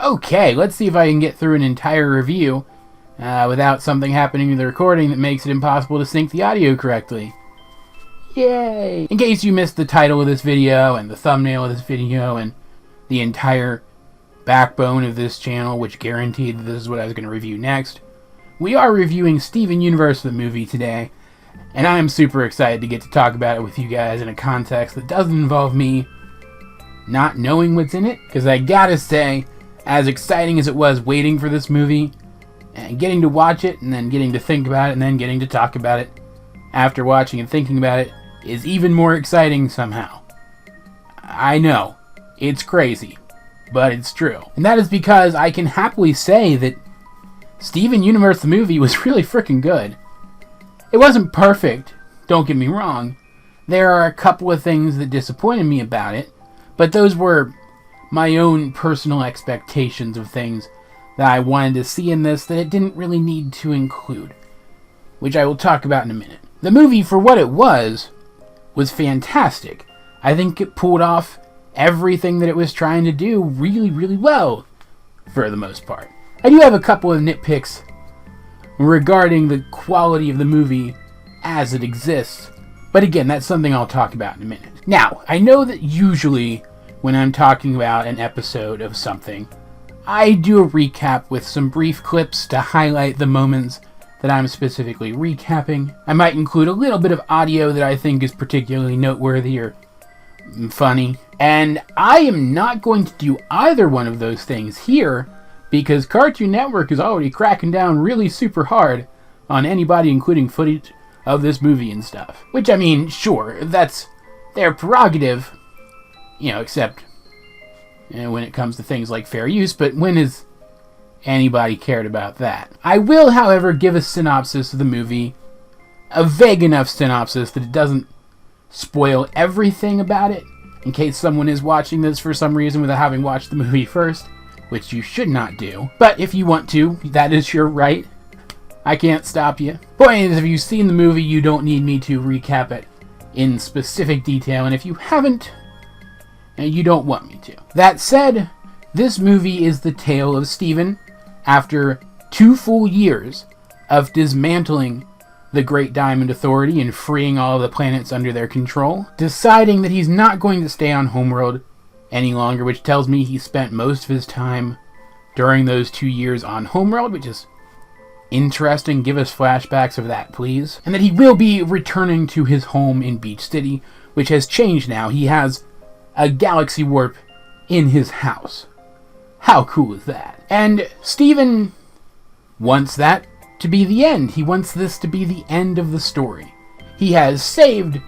Okay, let's see if I can get through an entire review without something happening to the recording that makes it impossible to sync the audio correctly. Yay! In case you missed the title of this video and the thumbnail of this video and the entire backbone of this channel, which guaranteed that this is what I was going to review next, we are reviewing Steven Universe, the movie, today, and I am super excited to get to talk about it with you guys in a context that doesn't involve me not knowing what's in it, because I gotta say, as exciting as it was waiting for this movie, and getting to watch it, and then getting to think about it, and then getting to talk about it after watching and thinking about it, is even more exciting somehow. I know, it's crazy, but it's true. And that is because I can happily say that Steven Universe the movie was really freaking good. It wasn't perfect, don't get me wrong. There are a couple of things that disappointed me about it, but those were my own personal expectations of things that I wanted to see in this that it didn't really need to include, which I will talk about in a minute. The movie, for what it was fantastic. I think it pulled off everything that it was trying to do really, really well, for the most part. I do have a couple of nitpicks regarding the quality of the movie as it exists, but again, that's something I'll talk about in a minute. Now, I know that usually when I'm talking about an episode of something, I do a recap with some brief clips to highlight the moments that I'm specifically recapping. I might include a little bit of audio that I think is particularly noteworthy or funny. And I am not going to do either one of those things here because Cartoon Network is already cracking down really super hard on anybody including footage of this movie and stuff. Which, I mean, sure, that's their prerogative, except when it comes to things like fair use, but when has anybody cared about that? I will, however, give a synopsis of the movie, a vague enough synopsis that it doesn't spoil everything about it, in case someone is watching this for some reason without having watched the movie first, which you should not do. But if you want to, that is your right. I can't stop you. Point is, if you've seen the movie, you don't need me to recap it in specific detail, and if you haven't, you don't want me to. That said, this movie is the tale of Steven, after 2 full years of dismantling the Great Diamond Authority and freeing all of the planets under their control, deciding that he's not going to stay on Homeworld any longer, which tells me he spent most of his time during those 2 years on Homeworld, which is interesting. Give us flashbacks of that, please. And that he will be returning to his home in Beach City, which has changed now. He has a galaxy warp in his house. How cool is that? And Steven wants that to be the end. He wants this to be the end of the story. He has saved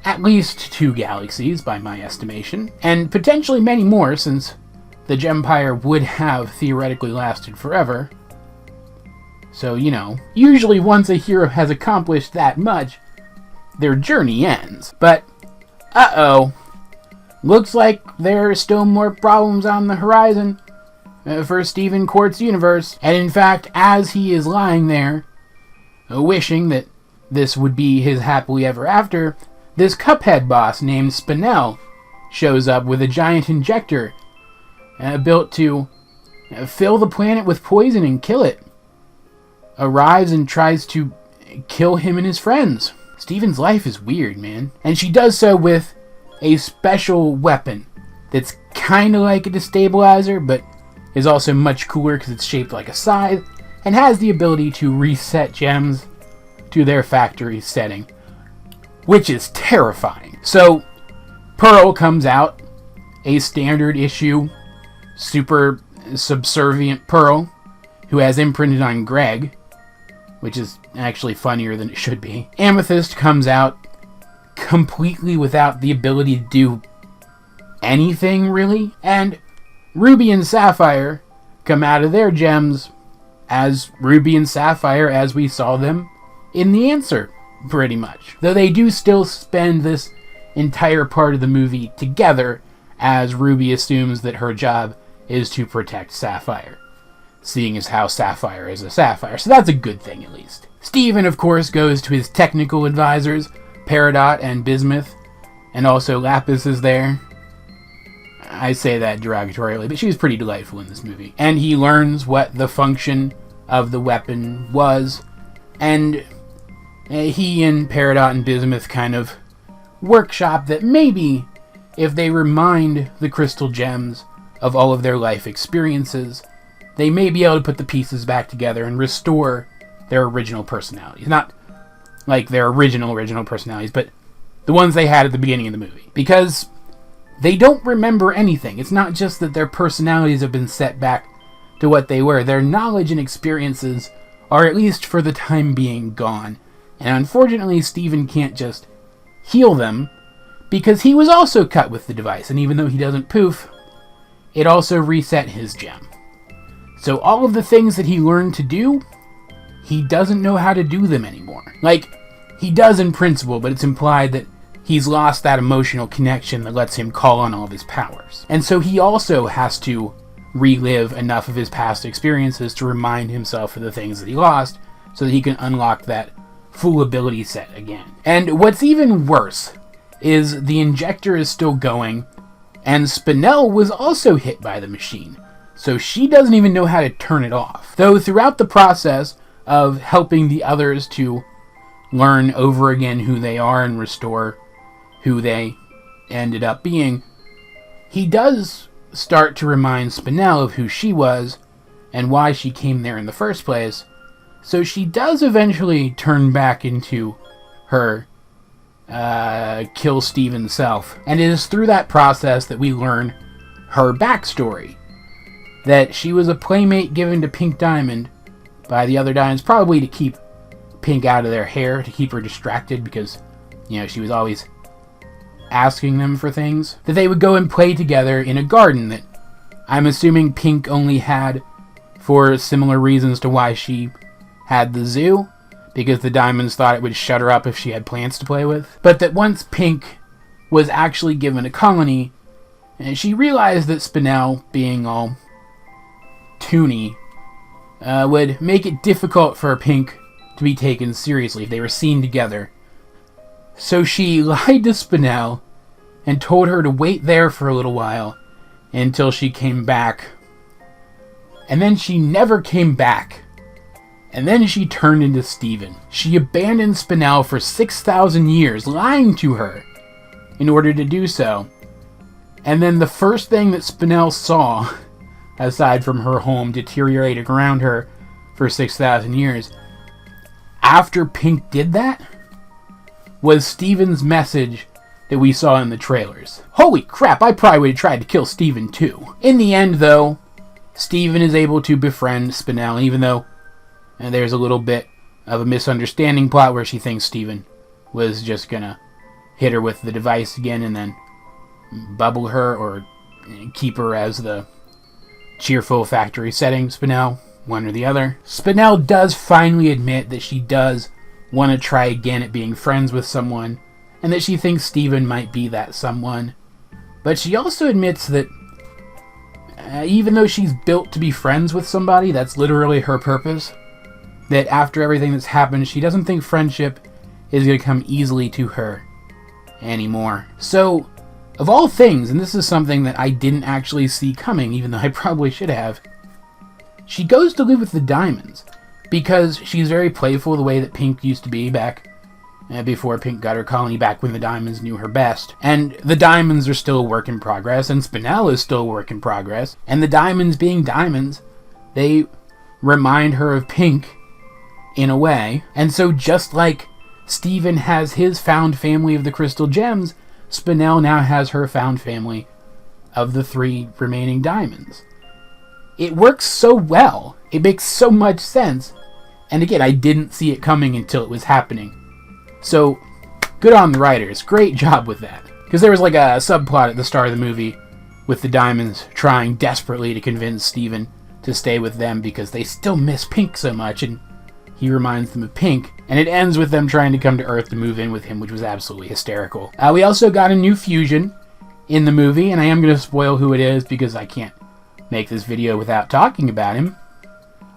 at least 2 galaxies, by my estimation, and potentially many more, since the Gempire would have theoretically lasted forever. So, usually once a hero has accomplished that much, their journey ends. But, looks like there are still more problems on the horizon for Steven Quart's universe. And in fact, as he is lying there, wishing that this would be his happily ever after, this Cuphead boss named Spinel shows up with a giant injector built to fill the planet with poison and kill it. Arrives and tries to kill him and his friends. Steven's life is weird, man. And she does so with a special weapon that's kind of like a destabilizer, but is also much cooler because it's shaped like a scythe, and has the ability to reset gems to their factory setting, which is terrifying. So, Pearl comes out, a standard issue, super subservient Pearl, who has imprinted on Greg, which is actually funnier than it should be. Amethyst comes out completely without the ability to do anything, really. And Ruby and Sapphire come out of their gems as Ruby and Sapphire as we saw them in the answer, pretty much. Though they do still spend this entire part of the movie together, as Ruby assumes that her job is to protect Sapphire, seeing as how Sapphire is a Sapphire. So that's a good thing, at least. Steven, of course, goes to his technical advisors, Peridot and Bismuth, and also Lapis is there. I say that derogatorily, but she was pretty delightful in this movie. And he learns what the function of the weapon was, and he and Peridot and Bismuth kind of workshop that maybe if they remind the crystal gems of all of their life experiences, they may be able to put the pieces back together and restore their original personalities. Not like their original personalities, but the ones they had at the beginning of the movie. Because they don't remember anything. It's not just that their personalities have been set back to what they were. Their knowledge and experiences are, at least for the time being, gone. And unfortunately, Steven can't just heal them, because he was also cut with the device, and even though he doesn't poof, it also reset his gem. So all of the things that he learned to do, he doesn't know how to do them anymore. Like, he does in principle, but it's implied that he's lost that emotional connection that lets him call on all of his powers. And so he also has to relive enough of his past experiences to remind himself of the things that he lost, so that he can unlock that full ability set again. And what's even worse is the injector is still going, and Spinell was also hit by the machine, so she doesn't even know how to turn it off. Though throughout the process of helping the others to learn over again who they are and restore who they ended up being, he does start to remind Spinell of who she was and why she came there in the first place. So she does eventually turn back into her kill Steven self. And it is through that process that we learn her backstory. That she was a playmate given to Pink Diamond by the other Diamonds, probably to keep Pink out of their hair, to keep her distracted, because, you know, she was always asking them for things. That they would go and play together in a garden that I'm assuming Pink only had for similar reasons to why she had the zoo, because the Diamonds thought it would shut her up if she had plants to play with. But that once Pink was actually given a colony, she realized that Spinell, being all toony, would make it difficult for Pink to be taken seriously if they were seen together. So she lied to Spinell and told her to wait there for a little while until she came back. And then she never came back. And then she turned into Steven. She abandoned Spinell for 6,000 years, lying to her in order to do so. And then the first thing that Spinell saw, aside from her home deteriorating around her for 6,000 years, after Pink did that, was Steven's message that we saw in the trailers. Holy crap, I probably would have tried to kill Steven too. In the end, though, Steven is able to befriend Spinell, even though there's a little bit of a misunderstanding plot where she thinks Steven was just gonna hit her with the device again and then bubble her or keep her as the cheerful factory setting Spinell, one or the other. Spinell does finally admit that she does want to try again at being friends with someone, and that she thinks Steven might be that someone. But she also admits that even though she's built to be friends with somebody, that's literally her purpose, that after everything that's happened, she doesn't think friendship is going to come easily to her anymore. So, of all things, and this is something that I didn't actually see coming, even though I probably should have, she goes to live with the Diamonds, because she's very playful the way that Pink used to be back before Pink got her colony, back when the Diamonds knew her best. And the Diamonds are still a work in progress, and Spinell is still a work in progress, and the Diamonds being Diamonds, they remind her of Pink in a way. And so just like Steven has his found family of the crystal gems, Spinell now has her found family of the 3 remaining Diamonds. It works so well. It makes so much sense. And again, I didn't see it coming until it was happening. So, good on the writers. Great job with that. Because there was like a subplot at the start of the movie with the Diamonds trying desperately to convince Steven to stay with them because they still miss Pink so much, and he reminds them of Pink, and it ends with them trying to come to Earth to move in with him, which was absolutely hysterical. We also got a new fusion in the movie, and I am going to spoil who it is because I can't make this video without talking about him.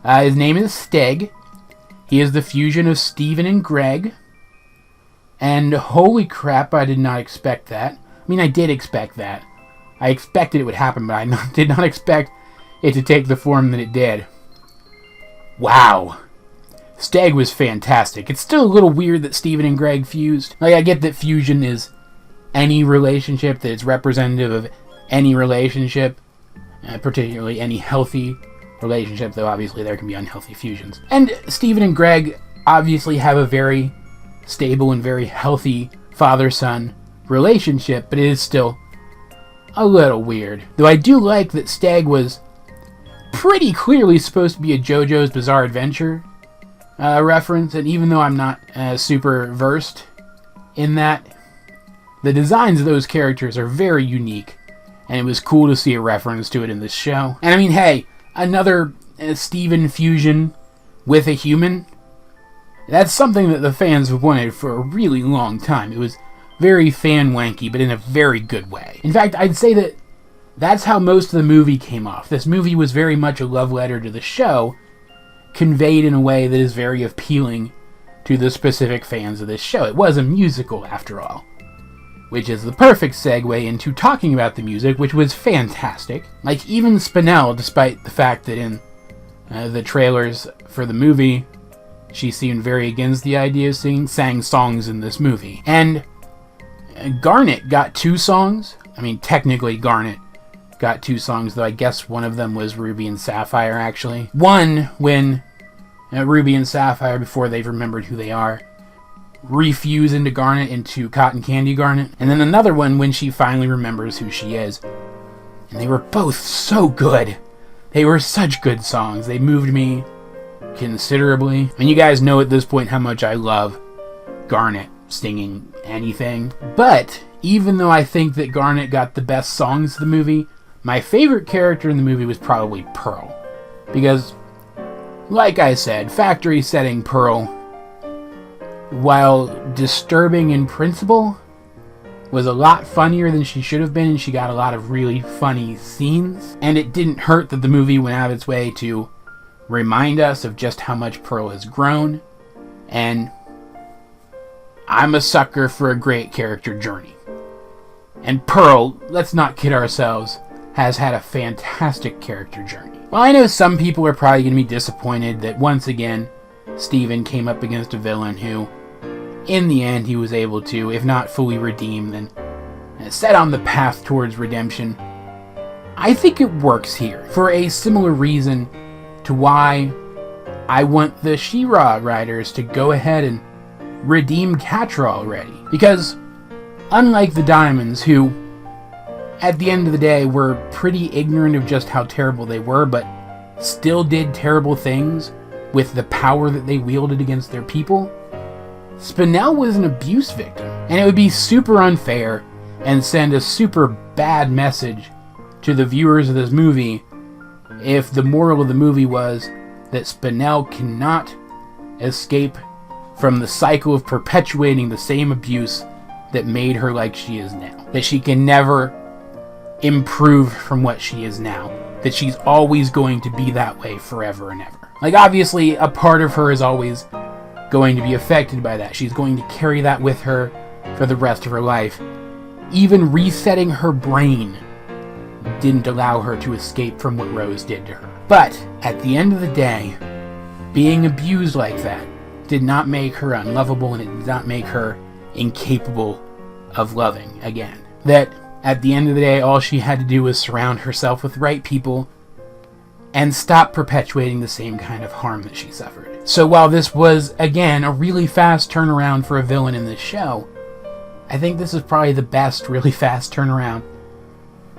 His name is Steg. He is the fusion of Steven and Greg, and holy crap, I did not expect that. I mean, I did expect that, I expected it would happen, but I did not expect it to take the form that it did. Wow. Stag was fantastic. It's still a little weird that Steven and Greg fused. Like, I get that fusion is any relationship, that it's representative of any relationship, particularly any healthy relationship, though obviously there can be unhealthy fusions. And Steven and Greg obviously have a very stable and very healthy father-son relationship, but it is still a little weird. Though I do like that Stag was pretty clearly supposed to be a JoJo's Bizarre Adventure reference, and even though I'm not super versed in that, the designs of those characters are very unique, and it was cool to see a reference to it in this show. And I mean, hey, another Steven fusion with a human, that's something that the fans have wanted for a really long time. It was very fan-wanky, but in a very good way. In fact, I'd say that that's how most of the movie came off. This movie was very much a love letter to the show, conveyed in a way that is very appealing to the specific fans of this show. It was a musical, after all. Which is the perfect segue into talking about the music, which was fantastic. Like, even Spinell, despite the fact that in the trailers for the movie, she seemed very against the idea of singing, sang songs in this movie. And Garnet got 2 songs. I mean, technically Garnet got 2 songs, though I guess one of them was Ruby and Sapphire, actually. One, when Ruby and Sapphire, before they've remembered who they are, refuse into Garnet, into Cotton Candy Garnet. And then another one when she finally remembers who she is. And they were both so good. They were such good songs. They moved me considerably. And you guys know at this point how much I love Garnet singing anything. But even though I think that Garnet got the best songs of the movie, my favorite character in the movie was probably Pearl. Because, like I said, factory setting Pearl, while disturbing in principle, was a lot funnier than she should have been, and she got a lot of really funny scenes. And it didn't hurt that the movie went out of its way to remind us of just how much Pearl has grown. And I'm a sucker for a great character journey. And Pearl, let's not kid ourselves, has had a fantastic character journey. Well, I know some people are probably going to be disappointed that once again, Steven came up against a villain who, in the end, he was able to, if not fully redeem, then set on the path towards redemption. I think it works here, for a similar reason to why I want the She-Ra writers to go ahead and redeem Catra already. Because, unlike the Diamonds, who, at the end of the day, were pretty ignorant of just how terrible they were, but still did terrible things with the power that they wielded against their people, Spinell was an abuse victim. And it would be super unfair and send a super bad message to the viewers of this movie if the moral of the movie was that Spinell cannot escape from the cycle of perpetuating the same abuse that made her like she is now. That she can never improve from what she is now. That she's always going to be that way forever and ever. Like, obviously, a part of her is always going to be affected by that. She's going to carry that with her for the rest of her life. Even resetting her brain didn't allow her to escape from what Rose did to her. But, at the end of the day, being abused like that did not make her unlovable, and it did not make her incapable of loving again. That, at the end of the day, all she had to do was surround herself with the right people and stop perpetuating the same kind of harm that she suffered. So while this was, again, a really fast turnaround for a villain in this show, I think this is probably the best really fast turnaround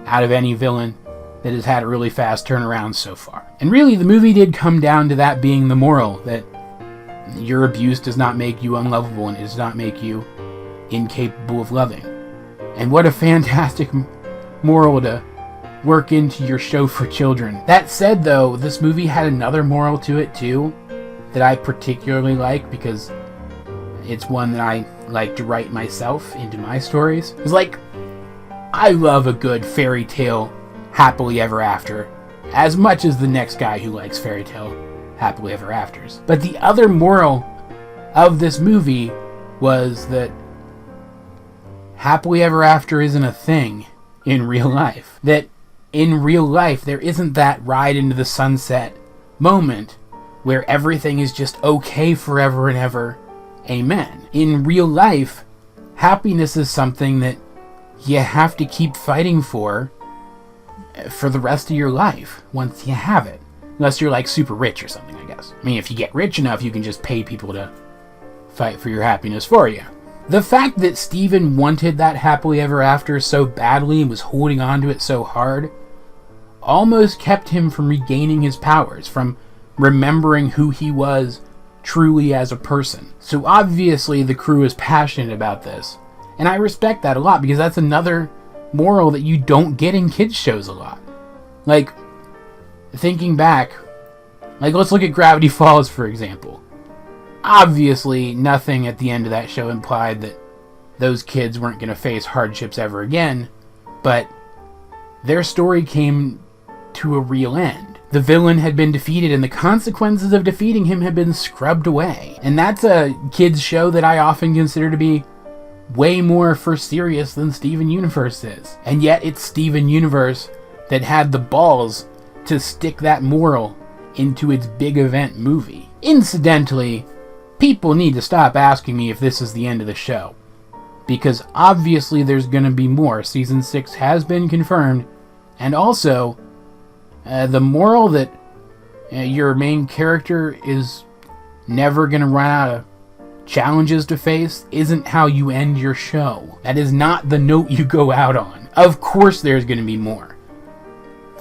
out of any villain that has had a really fast turnaround so far. And really, the movie did come down to that being the moral, that your abuse does not make you unlovable and it does not make you incapable of loving. And what a fantastic moral to work into your show for children. That said, though, this movie had another moral to it too that I particularly like, because it's one that I like to write myself into my stories. It's like, I love a good fairy tale happily ever after as much as the next guy who likes fairy tale happily ever afters. But the other moral of this movie was that happily ever after isn't a thing in real life. That in real life, there isn't that ride into the sunset moment where everything is just okay forever and ever. Amen. In real life, happiness is something that you have to keep fighting for the rest of your life once you have it. Unless you're like super rich or something, I guess. I mean, if you get rich enough, you can just pay people to fight for your happiness for you. The fact that Steven wanted that happily ever after so badly and was holding on to it so hard almost kept him from regaining his powers, from remembering who he was truly as a person. So obviously the crew is passionate about this. And I respect that a lot, because that's another moral that you don't get in kids shows a lot. Like, thinking back, like let's look at Gravity Falls for example. Obviously nothing at the end of that show implied that those kids weren't going to face hardships ever again, but their story came to a real end. The villain had been defeated, and the consequences of defeating him had been scrubbed away. And that's a kids show that I often consider to be way more for serious than Steven Universe is. And yet it's Steven Universe that had the balls to stick that moral into its big event movie. Incidentally, people need to stop asking me if this is the end of the show, because obviously there's going to be more. Season 6 has been confirmed, and also the moral that your main character is never going to run out of challenges to face isn't how you end your show. That is not the note you go out on. Of course there's going to be more.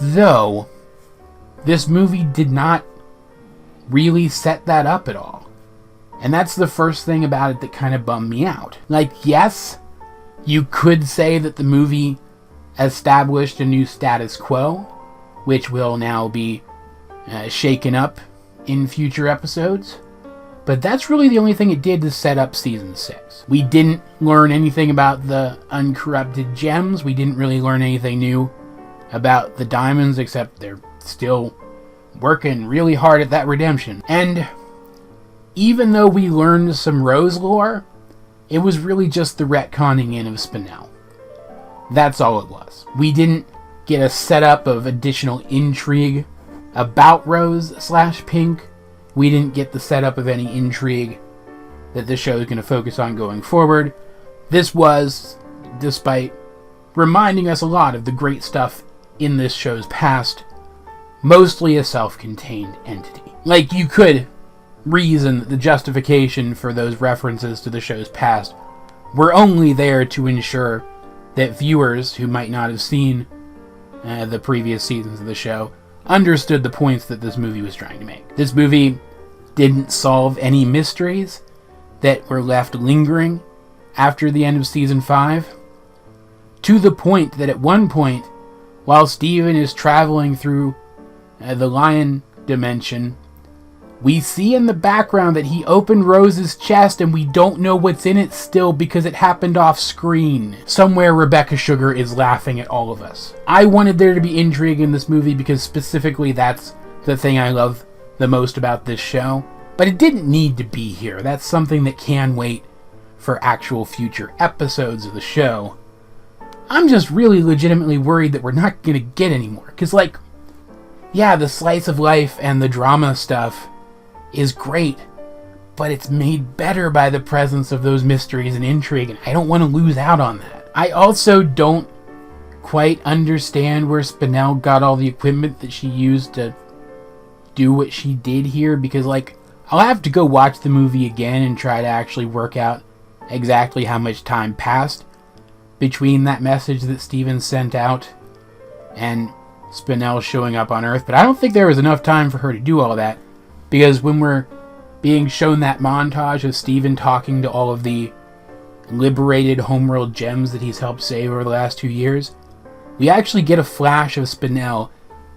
Though, this movie did not really set that up at all. And that's the first thing about it that kind of bummed me out. Like, yes, you could say that the movie established a new status quo, which will now be shaken up in future episodes. But that's really the only thing it did to set up Season 6. We didn't learn anything about the uncorrupted gems. We didn't really learn anything new about the diamonds, except they're still working really hard at that redemption. And even though we learned some Rose lore, it was really just the retconning in of Spinel. That's all it was. We didn't get a setup of additional intrigue about Rose/Pink. We didn't get the setup of any intrigue that the show is going to focus on going forward. This was, despite reminding us a lot of the great stuff in this show's past, mostly a self-contained entity. Like, you could reason that the justification for those references to the show's past were only there to ensure that viewers who might not have seen the previous seasons of the show understood the points that this movie was trying to make. This movie didn't solve any mysteries that were left lingering after the end of Season 5, to the point that at one point, while Steven is traveling through the lion dimension, we see in the background that he opened Rose's chest and we don't know what's in it still because it happened off screen. Somewhere Rebecca Sugar is laughing at all of us. I wanted there to be intrigue in this movie because specifically that's the thing I love the most about this show. But it didn't need to be here. That's something that can wait for actual future episodes of the show. I'm just really legitimately worried that we're not going to get any more. Because, like, yeah, the slice of life and the drama stuff is great, but it's made better by the presence of those mysteries and intrigue, and I don't want to lose out on that. I also don't quite understand where Spinel got all the equipment that she used to do what she did here, because, like, I'll have to go watch the movie again and try to actually work out exactly how much time passed between that message that Steven sent out and Spinel showing up on Earth, but I don't think there was enough time for her to do all that, because when we're being shown that montage of Steven talking to all of the liberated homeworld gems that he's helped save over the last 2 years, we actually get a flash of Spinel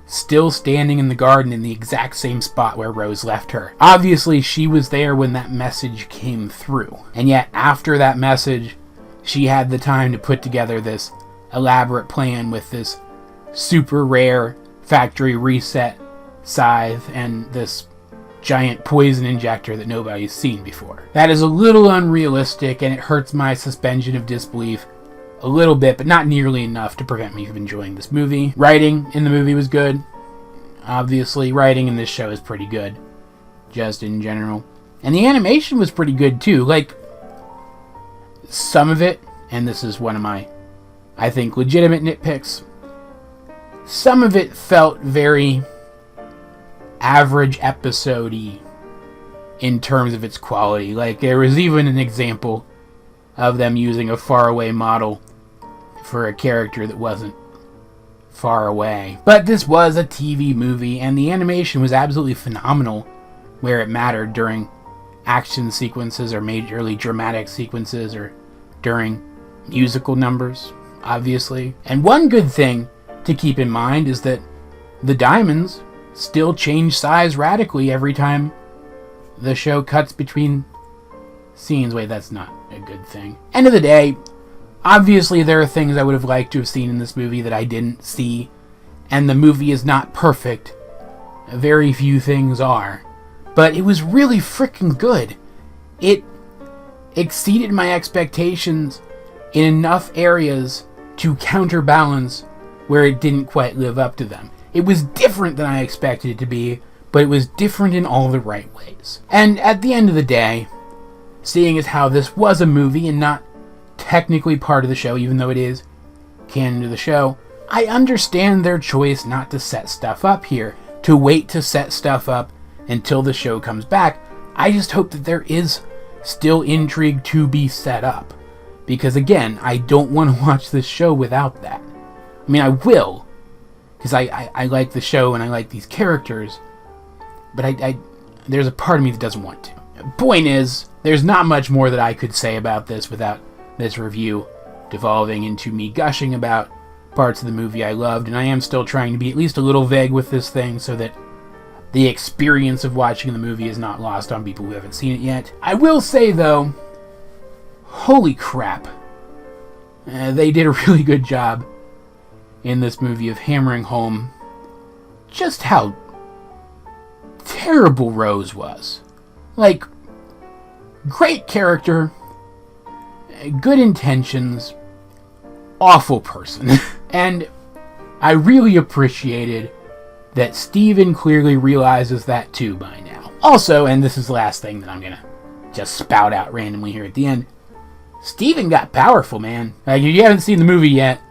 still standing in the garden in the exact same spot where Rose left her. Obviously, she was there when that message came through, and yet after that message, she had the time to put together this elaborate plan with this super rare factory reset scythe and this giant poison injector that nobody's seen before. That is a little unrealistic, and it hurts my suspension of disbelief a little bit, but not nearly enough to prevent me from enjoying this movie. Writing in the movie was good. Obviously, writing in this show is pretty good, just in general. And the animation was pretty good, too. Like, some of it, and this is one of my, I think, legitimate nitpicks, some of it felt very average episode-y in terms of its quality. Like, there was even an example of them using a faraway model for a character that wasn't far away. But this was a TV movie, and the animation was absolutely phenomenal where it mattered, during action sequences or majorly dramatic sequences or during musical numbers, obviously. And one good thing to keep in mind is that the diamonds still change size radically every time the show cuts between scenes. Wait, that's not a good thing. End of the day, obviously there are things I would have liked to have seen in this movie that I didn't see, and the movie is not perfect. Very few things are. But it was really freaking good. It exceeded my expectations in enough areas to counterbalance where it didn't quite live up to them. It was different than I expected it to be, but it was different in all the right ways. And at the end of the day, seeing as how this was a movie and not technically part of the show, even though it is canon to the show, I understand their choice not to set stuff up here, to wait to set stuff up until the show comes back. I just hope that there is still intrigue to be set up. Because again, I don't want to watch this show without that. I mean, I will, because I like the show and I like these characters, but there's a part of me that doesn't want to. Point is, there's not much more that I could say about this without this review devolving into me gushing about parts of the movie I loved, and I am still trying to be at least a little vague with this thing so that the experience of watching the movie is not lost on people who haven't seen it yet. I will say, though, holy crap, they did a really good job in this movie of hammering home just how terrible Rose was. Like, great character, good intentions, awful person. And I really appreciated that Steven clearly realizes that too by now. Also, and this is the last thing that I'm gonna just spout out randomly here at the end, Steven got powerful, man. Like, if you haven't seen the movie yet,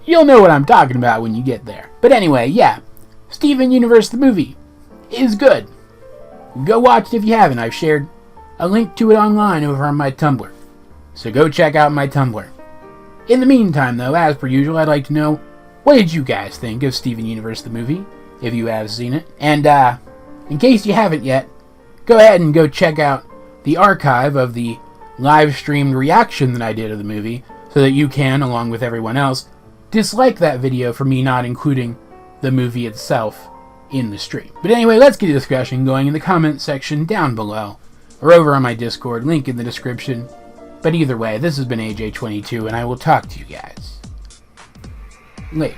you'll know what I'm talking about when you get there. But anyway, yeah, Steven Universe the movie is good. Go watch it if you haven't. I've shared a link to it online over on my Tumblr, so go check out my Tumblr. In the meantime, though, as per usual, I'd like to know, what did you guys think of Steven Universe the movie, if you have seen it? And, in case you haven't yet, go ahead and go check out the archive of the live-streamed reaction that I did of the movie, so that you can, along with everyone else, dislike that video for me not including the movie itself in the stream. But anyway, let's get a discussion going in the comments section down below, or over on my Discord, link in the description. But either way, this has been AJ22, and I will talk to you guys later.